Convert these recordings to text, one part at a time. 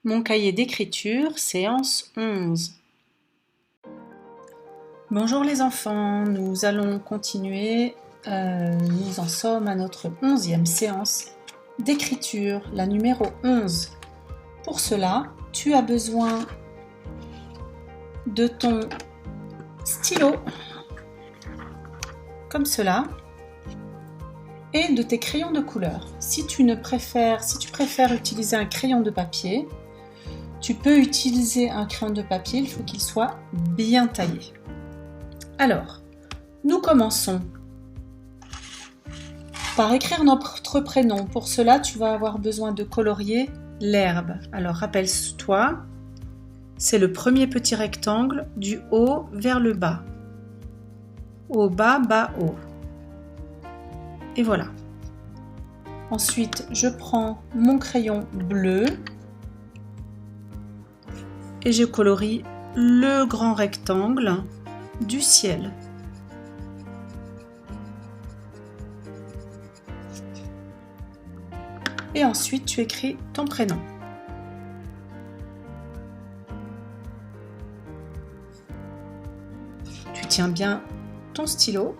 Mon cahier d'écriture, séance 11. Bonjour les enfants, nous allons continuer, nous en sommes à notre 11e séance d'écriture, la numéro 11. Pour cela, tu as besoin de ton stylo, comme cela, et de tes crayons de couleur. Si tu préfères utiliser un crayon de papier, tu peux utiliser un crayon de papier, il faut qu'il soit bien taillé. Alors, nous commençons par écrire notre prénom. Pour cela, tu vas avoir besoin de colorier l'herbe. Alors, rappelle-toi, c'est le premier petit rectangle du haut vers le bas. Haut, bas, bas, haut. Et voilà. Ensuite, je prends mon crayon bleu et je colorie le grand rectangle du ciel. Et ensuite, tu écris ton prénom. Tu tiens bien ton stylo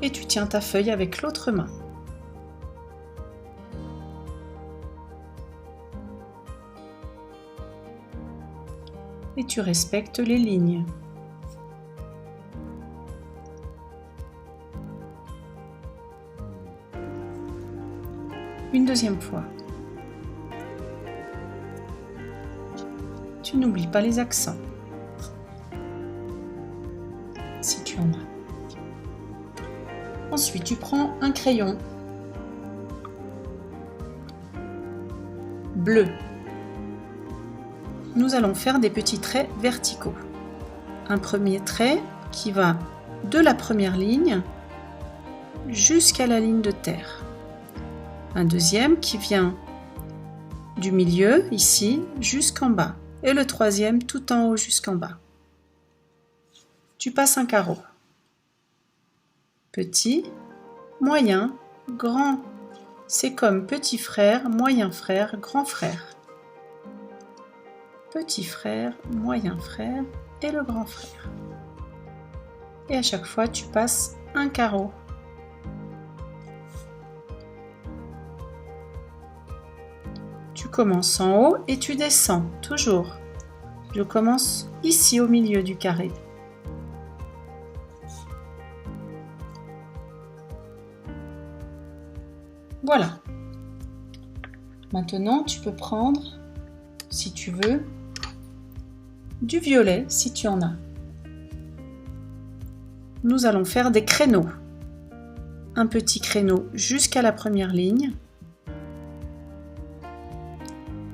et tu tiens ta feuille avec l'autre main. Et tu respectes les lignes. Une deuxième fois. Tu n'oublies pas les accents, si tu en as. Ensuite, tu prends un crayon bleu. Nous allons faire des petits traits verticaux. Un premier trait qui va de la première ligne jusqu'à la ligne de terre. Un deuxième qui vient du milieu, ici, jusqu'en bas. Et le troisième tout en haut jusqu'en bas. Tu passes un carreau. Petit, moyen, grand. C'est comme petit frère, moyen frère, grand frère. Petit frère, moyen frère et le grand frère. Et à chaque fois, tu passes un carreau. Tu commences en haut et tu descends, toujours. Je commence ici au milieu du carré. Voilà. Maintenant, tu peux prendre, si tu veux, du violet, si tu en as. Nous allons faire des créneaux. Un petit créneau jusqu'à la première ligne.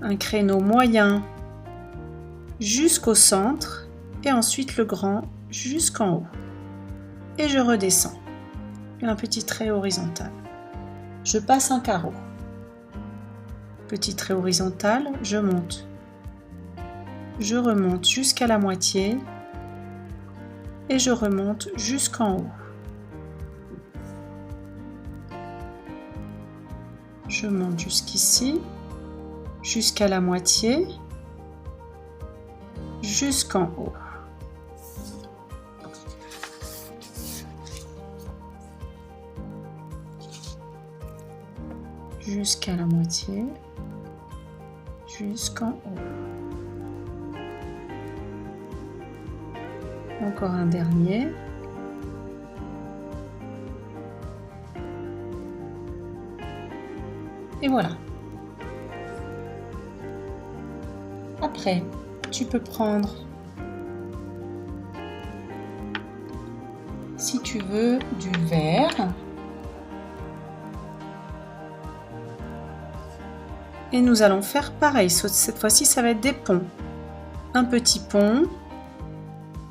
Un créneau moyen jusqu'au centre et ensuite le grand jusqu'en haut. Et je redescends. Un petit trait horizontal. Je passe un carreau. Petit trait horizontal, je monte. Je remonte jusqu'à la moitié et je remonte jusqu'en haut. Je monte jusqu'ici, jusqu'à la moitié, jusqu'en haut. Jusqu'à la moitié, jusqu'en haut. Encore un dernier. Et voilà. Après, tu peux prendre, si tu veux, du vert. Et nous allons faire pareil. Cette fois-ci, ça va être des ponts. Un petit pont,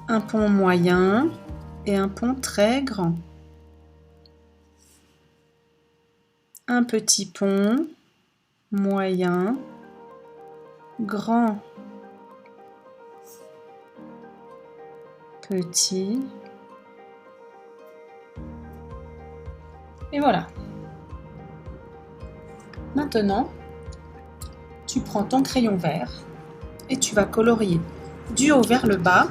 un pont moyen et un pont très grand. Un petit pont, moyen, grand, petit. Et voilà. Maintenant, tu prends ton crayon vert et tu vas colorier du haut vers le bas,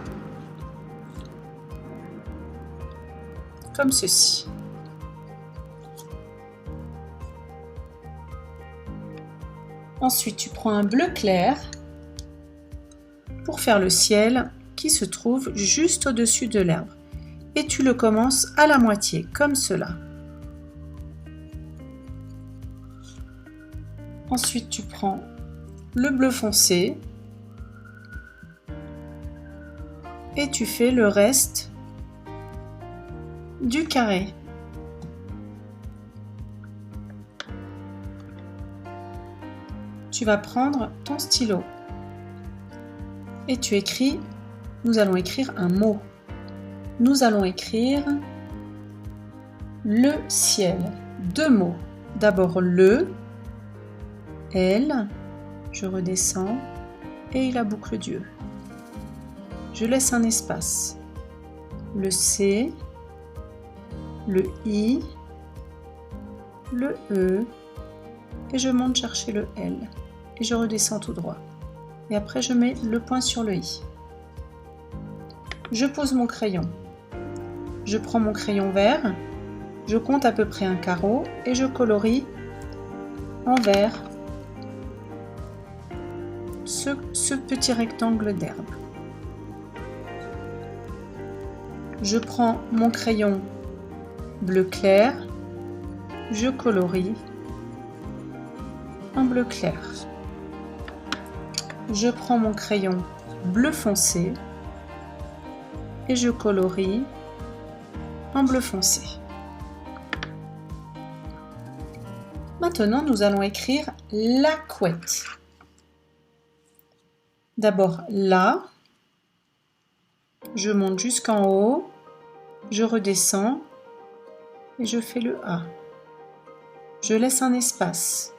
comme ceci. Ensuite, tu prends un bleu clair pour faire le ciel qui se trouve juste au-dessus de l'herbe. Et tu le commences à la moitié, comme cela. Ensuite, tu prends le bleu foncé et tu fais le reste du carré. Tu vas prendre ton stylo et tu écris, nous allons écrire un mot. Nous allons écrire le ciel. 2 mots. D'abord le, L, je redescends et la boucle du E. Je laisse un espace. Le C, le I, le E et je monte chercher le L et je redescends tout droit. Et après je mets le point sur le I. Je pose mon crayon. Je prends mon crayon vert, je compte à peu près un carreau et je colorie en vert ce petit rectangle d'herbe. Je prends mon crayon bleu clair, je colorie en bleu clair. Je prends mon crayon bleu foncé et je colorie en bleu foncé. Maintenant, nous allons écrire la couette. D'abord là, je monte jusqu'en haut, je redescends et je fais le A. Je laisse un espace.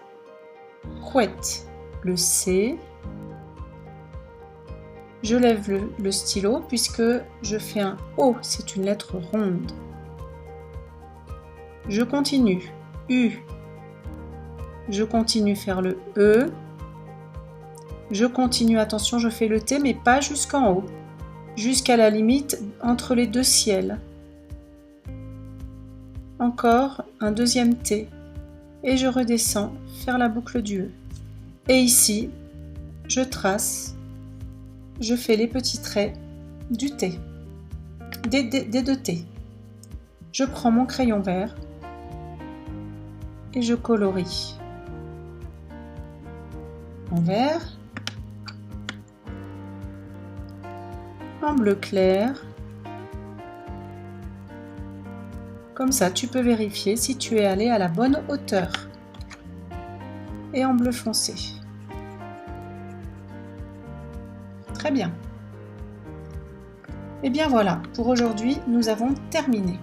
Couette, le C. Je lève le stylo puisque je fais un O, c'est une lettre ronde. Je continue, U. Je continue faire le E. Je continue, attention, je fais le T, mais pas jusqu'en haut, jusqu'à la limite entre les 2 ciels. Encore un deuxième T. Et je redescends, faire la boucle du E. Et ici, je trace. Je fais les petits traits du T, des 2 T. Je prends mon crayon vert et je colorie en vert, en bleu clair. Comme ça, tu peux vérifier si tu es allé à la bonne hauteur. Et en bleu foncé. Très bien. Et bien voilà, pour aujourd'hui, nous avons terminé.